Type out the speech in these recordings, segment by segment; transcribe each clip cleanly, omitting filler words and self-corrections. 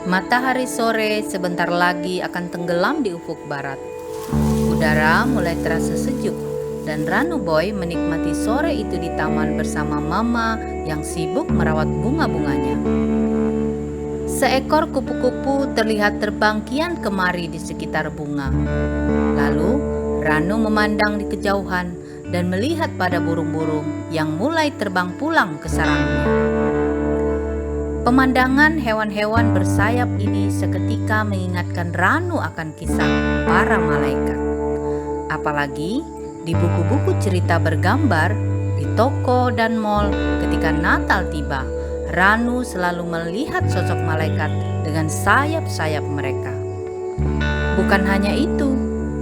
Matahari sore sebentar lagi akan tenggelam di ufuk barat. Udara mulai terasa sejuk dan Ranu Boy menikmati sore itu di taman bersama Mama yang sibuk merawat bunga-bunganya. Seekor kupu-kupu terlihat terbang kian kemari di sekitar bunga. Lalu Ranu memandang di kejauhan dan melihat pada burung-burung yang mulai terbang pulang ke sarangnya. Pemandangan hewan-hewan bersayap ini seketika mengingatkan Ranu akan kisah para malaikat. Apalagi di buku-buku cerita bergambar, di toko dan mal ketika Natal tiba, Ranu selalu melihat sosok malaikat dengan sayap-sayap mereka. Bukan hanya itu,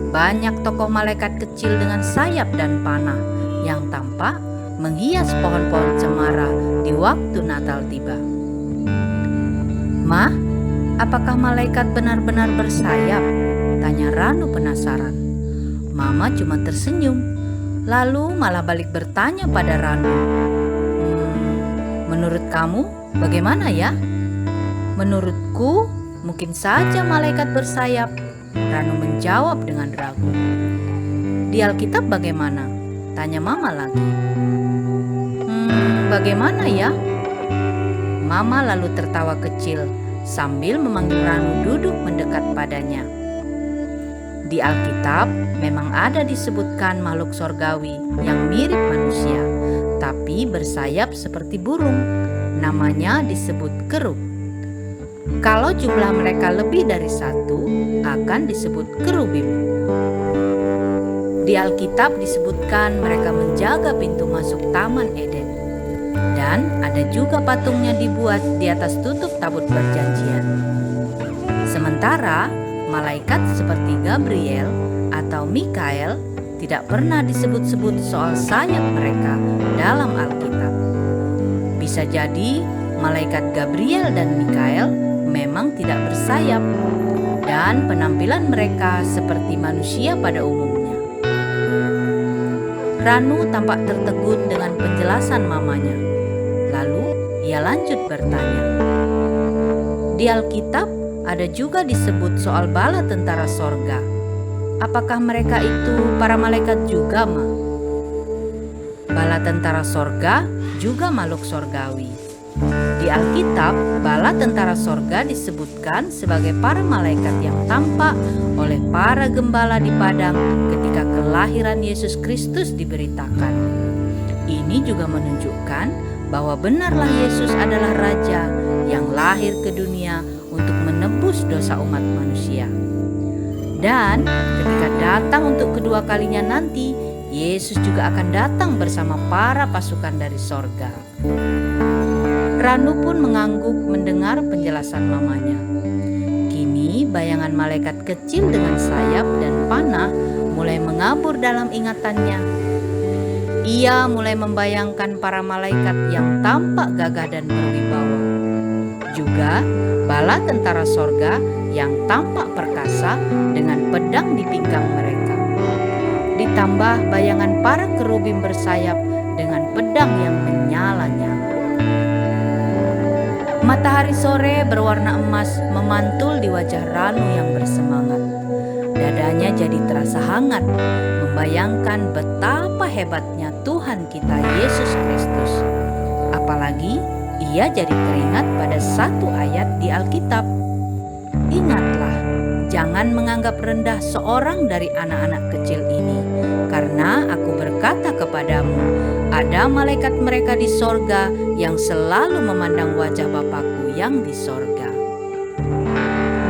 banyak tokoh malaikat kecil dengan sayap dan panah yang tampak menghias pohon-pohon cemara di waktu Natal tiba. "Ma, apakah malaikat benar-benar bersayap?" tanya Ranu penasaran. Mama cuma tersenyum, lalu malah balik bertanya pada Ranu. "Menurut kamu bagaimana ya?" "Menurutku mungkin saja malaikat bersayap," Ranu menjawab dengan ragu. "Di Alkitab bagaimana?" tanya Mama lagi. Bagaimana ya?" Mama lalu tertawa kecil sambil memanggil Ranu duduk mendekat padanya. Di Alkitab memang ada disebutkan makhluk sorgawi yang mirip manusia, tapi bersayap seperti burung. Namanya disebut kerub. Kalau jumlah mereka lebih dari satu, akan disebut kerubim. Di Alkitab disebutkan mereka menjaga pintu masuk Taman Eden. Dan ada juga patungnya dibuat di atas tutup tabut perjanjian. Sementara malaikat seperti Gabriel atau Mikael tidak pernah disebut-sebut soal sayap mereka dalam Alkitab. Bisa jadi malaikat Gabriel dan Mikael memang tidak bersayap dan penampilan mereka seperti manusia pada umumnya. Ranu tampak tertegun dengan penjelasan mamanya. Lalu ia lanjut bertanya, "Di Alkitab ada juga disebut soal bala tentara sorga. Apakah mereka itu para malaikat juga, Ma?" Bala tentara sorga juga makhluk sorgawi. Di Alkitab, bala tentara sorga disebutkan sebagai para malaikat yang tampak oleh para gembala di padang ketika kelahiran Yesus Kristus diberitakan. Ini juga menunjukkan bahwa benarlah Yesus adalah Raja yang lahir ke dunia untuk menebus dosa umat manusia. Dan ketika datang untuk kedua kalinya nanti, Yesus juga akan datang bersama para pasukan dari sorga. Ranu pun mengangguk mendengar penjelasan mamanya. Kini bayangan malaikat kecil dengan sayap dan panah mulai mengabur dalam ingatannya. Ia mulai membayangkan para malaikat yang tampak gagah dan berwibawa. Juga bala tentara sorga yang tampak perkasa dengan pedang di pinggang mereka. Ditambah bayangan para kerubim bersayap dengan pedang yang menyala-nyala. Matahari sore berwarna emas memantul di wajah Ranu yang bersemangat. Dadanya jadi terasa hangat, membayangkan betapa hebatnya Tuhan kita Yesus Kristus. Apalagi ia jadi teringat pada satu ayat di Alkitab. "Ingatlah, jangan menganggap rendah seorang dari anak-anak kecil ini, karena aku berkata kepadamu, ada malaikat mereka di sorga yang selalu memandang wajah Bapakku yang di sorga."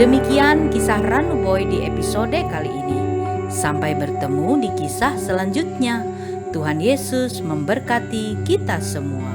Demikian kisah Ranu Boy di episode kali ini. Sampai bertemu di kisah selanjutnya. Tuhan Yesus memberkati kita semua.